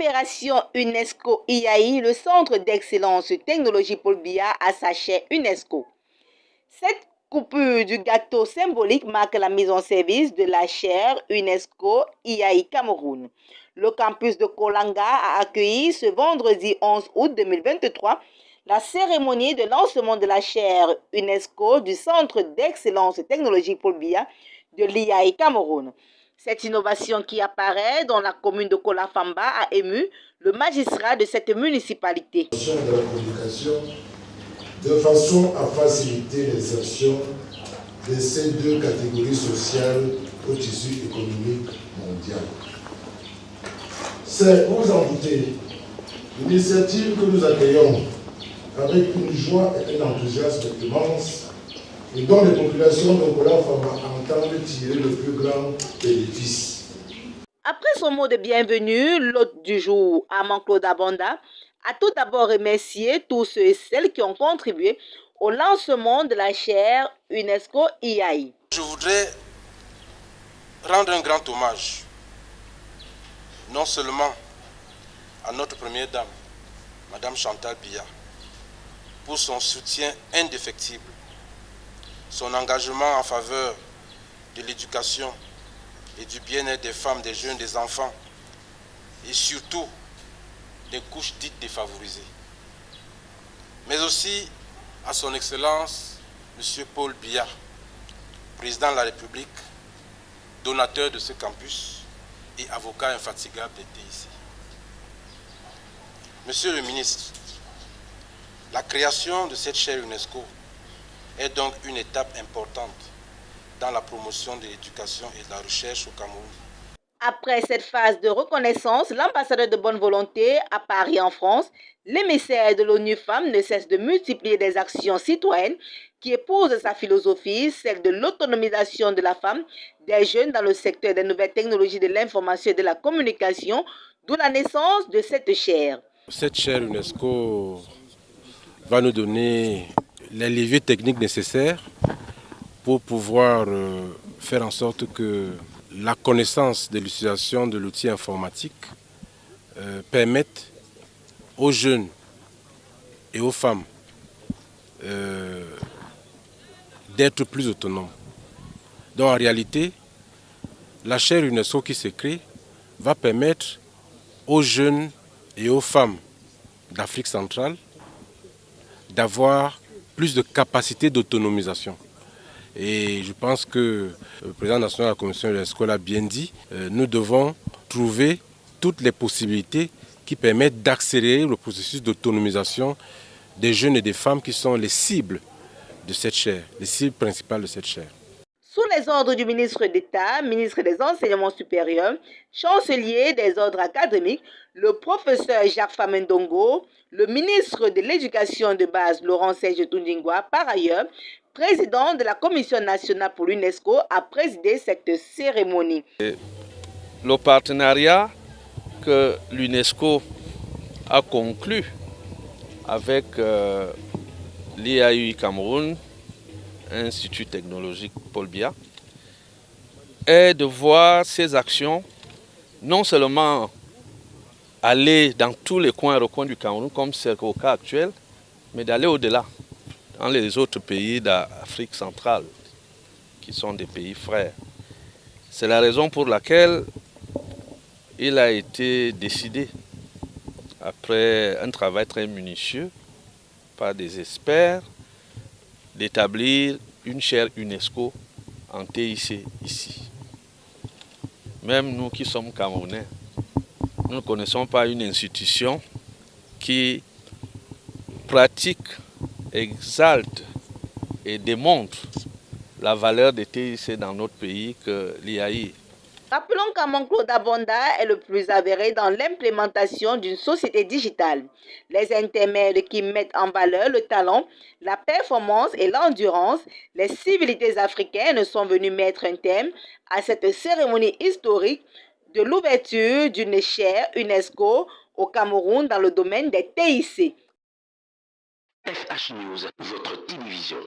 coopération UNESCO-IAI, le Centre d'excellence technologie Paul Biya a sa chaire UNESCO. Cette coupure du gâteau symbolique marque la mise en service de la chaire UNESCO-IAI Cameroun. Le campus de Kolanga a accueilli ce vendredi 11 août 2023 la cérémonie de lancement de la chaire UNESCO du Centre d'excellence technologique Paul Biya de l'IAI Cameroun. Cette innovation qui apparaît dans la commune de Kolafamba a ému le magistrat de cette municipalité. De la communication de façon à faciliter l'insertion de ces deux catégories sociales au tissu économique mondial. C'est, vous vous en doutez, une initiative que nous accueillons avec une joie et un enthousiasme immense et dont les populations de Kolafamba entendent tirer le plus grand bénéfice. Après son mot de bienvenue, l'hôte du jour, Armand Claude Abanda, a tout d'abord remercié tous ceux et celles qui ont contribué au lancement de la chaire UNESCO-IAI. Je voudrais rendre un grand hommage, non seulement à notre première dame, Madame Chantal Biya, pour son soutien indéfectible, son engagement en faveur de l'éducation et du bien-être des femmes, des jeunes, des enfants, et surtout des couches dites défavorisées. Mais aussi à son Excellence, M. Paul Biya, président de la République, donateur de ce campus et avocat infatigable des TIC. Monsieur le ministre, la création de cette chaire UNESCO est donc une étape importante dans la promotion de l'éducation et de la recherche au Cameroun. Après cette phase de reconnaissance, l'ambassadeur de bonne volonté à Paris en France, l'émissaire de l'ONU Femmes ne cesse de multiplier des actions citoyennes qui épousent sa philosophie, celle de l'autonomisation de la femme, des jeunes dans le secteur des nouvelles technologies de l'information et de la communication, d'où la naissance de cette chaire. Cette chaire UNESCO va nous donner les leviers techniques nécessaires pour pouvoir faire en sorte que la connaissance de l'utilisation de l'outil informatique permette aux jeunes et aux femmes d'être plus autonomes. Donc en réalité, la chaire UNESCO qui se crée va permettre aux jeunes et aux femmes d'Afrique centrale d'avoir plus de capacité d'autonomisation. Et je pense que le président national de la Commission de l'UNESCO l'a bien dit, nous devons trouver toutes les possibilités qui permettent d'accélérer le processus d'autonomisation des jeunes et des femmes qui sont les cibles de cette chaire, les cibles principales de cette chaire. Sous les ordres du ministre d'État, ministre des Enseignements supérieurs, chancelier des ordres académiques, le professeur Jacques Famendongo, le ministre de l'Éducation de base, Laurent Serge Toundingwa, par ailleurs, président de la Commission nationale pour l'UNESCO, a présidé cette cérémonie. Le partenariat que l'UNESCO a conclu avec l'IAI Cameroun, Institut technologique Paul Biya, est de voir ces actions non seulement aller dans tous les coins et recoins du Cameroun, comme c'est au cas actuel, mais d'aller au-delà, dans les autres pays d'Afrique centrale, qui sont des pays frères. C'est la raison pour laquelle il a été décidé, après un travail très minutieux, par des experts, d'établir une chaire UNESCO en TIC ici. Même nous qui sommes Camerounais, nous ne connaissons pas une institution qui pratique, exalte et démontre la valeur des TIC dans notre pays que l'IAI. Rappelons qu'Armand Claude Abanda est le plus avéré dans l'implémentation d'une société digitale. Les intermèdes qui mettent en valeur le talent, la performance et l'endurance, les civilités africaines sont venus mettre un thème à cette cérémonie historique de l'ouverture d'une chaire UNESCO au Cameroun dans le domaine des TIC. FH News, votre télévision.